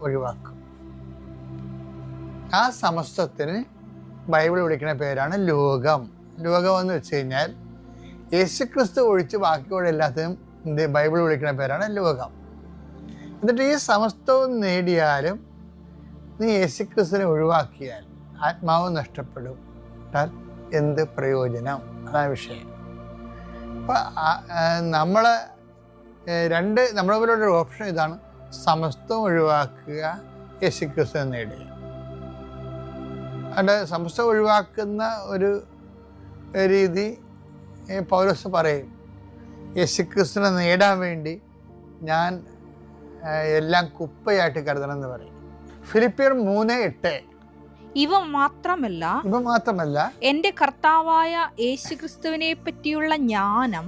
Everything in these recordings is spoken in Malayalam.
ഒഴിവാക്കും. ആ സമസ്തത്തിന് ബൈബിൾ വിളിക്കുന്ന പേരാണ് ലോകം. ലോകം എന്ന് വെച്ച് കഴിഞ്ഞാൽ യേശുക്രിസ്തു ഒഴിച്ച് ബാക്കിയോടെ എല്ലാത്തിനും ബൈബിൾ വിളിക്കുന്ന പേരാണ് ലോകം. എന്നിട്ട് ഈ സമസ്തവും നേടിയാലും നീ യേശുക്രിസ്തുവിനെ ഒഴിവാക്കിയാൽ ആത്മാവ് നഷ്ടപ്പെടും. എന്ത് പ്രയോജനം? അതാണ് വിഷയം. അപ്പം നമ്മളെ പോലുള്ള ഒരു ഓപ്ഷൻ ഇതാണ്: സമസ്തം ഒഴിവാക്കുക, യേശുക്രിസ്തുവിനെ നേടുക. അതുകൊണ്ട് സമസ്തം ഒഴിവാക്കുന്ന ഒരു രീതി പൗലോസ് പറയും, യേശുക്രിസ്തുവിനെ നേടാൻ വേണ്ടി ഞാൻ എല്ലാം കുപ്പയായിട്ട് കരുതണം എന്ന് പറയും. ഫിലിപ്പിയർ 3:8. ഇവ മാത്രമല്ല എന്റെ കർത്താവായ യേശുക്രിസ്തുവിനെ പറ്റിയുള്ള ജ്ഞാനം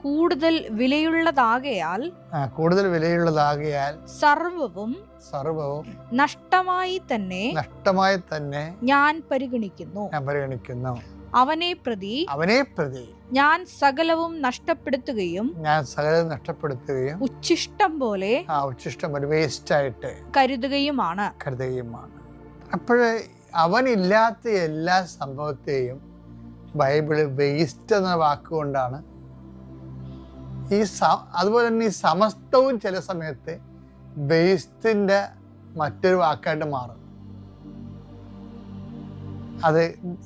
കൂടുതൽ വിലയുള്ളതാകയാൽ സർവവും നഷ്ടമായി തന്നെ ഞാൻ പരിഗണിക്കുന്നു. അവനെ പ്രതി ഞാൻ സകലവും നഷ്ടപ്പെടുത്തുകയും ഉച്ഛിഷ്ടം പോലെ വേസ്റ്റായിട്ട് കരുതുകയുമാണ്. അപ്പോഴേ അവനില്ലാത്ത എല്ലാ സംഭവത്തെയും ബൈബിള് വേസ്റ്റ് എന്ന വാക്കുകൊണ്ടാണ് അതുപോലെ തന്നെ ഈ സമസ്തവും ചില സമയത്ത് വേസ്റ്റിന്റെ മറ്റൊരു വാക്കായിട്ട് മാറും. അത്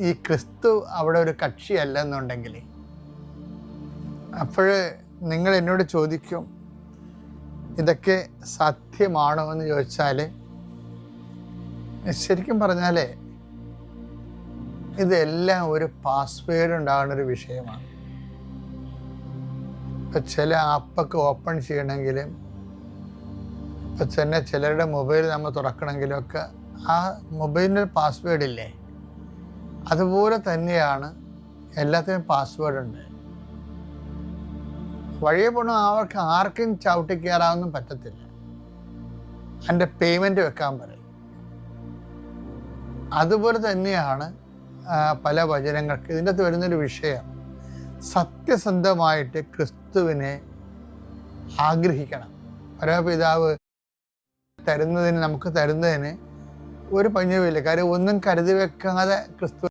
ഈ ക്രിസ്തു അവിടെ ഒരു കക്ഷിയല്ല എന്നുണ്ടെങ്കിൽ, അപ്പോൾ നിങ്ങൾ എന്നോട് ചോദിക്കും, ഇതൊക്കെ സത്യമാണോ എന്ന് ചോദിച്ചാൽ, ശരിക്കും പറഞ്ഞാൽ ഇതെല്ലാം ഒരു പാസ്വേഡ് ഉണ്ടാകുന്ന ഒരു വിഷയമാണ്. ഇപ്പം ചില ആപ്പൊക്കെ ഓപ്പൺ ചെയ്യണമെങ്കിലും, ഇപ്പം തന്നെ ചിലരുടെ മൊബൈൽ നമ്മൾ തുറക്കണമെങ്കിലും ഒക്കെ ആ മൊബൈലിൻ്റെ പാസ്വേഡ് ഇല്ലേ, അതുപോലെ തന്നെയാണ് എല്ലാത്തിനും പാസ്വേഡ് ഉണ്ട്. വഴിയെ പോകണം അവർക്ക് ആർക്കും ചവിട്ടി കയറാനൊന്നും പറ്റത്തില്ല. അതിൻ്റെ പേയ്മെൻറ്റ് വെക്കാൻ പറയും. അതുപോലെ തന്നെയാണ് പല വചനങ്ങൾക്ക് ഇതിൻ്റെ അകത്ത് വരുന്നൊരു വിഷയം. സത്യസന്ധമായിട്ട് ക്രിസ്തുവിനെ ആഗ്രഹിക്കണം. പരമപിതാവ് നമുക്ക് തരുന്നതിന് ഒരു പഞ്ഞവുമില്ല. കാര്യം ഒന്നും കരുതി വെക്കാതെ ക്രിസ്തു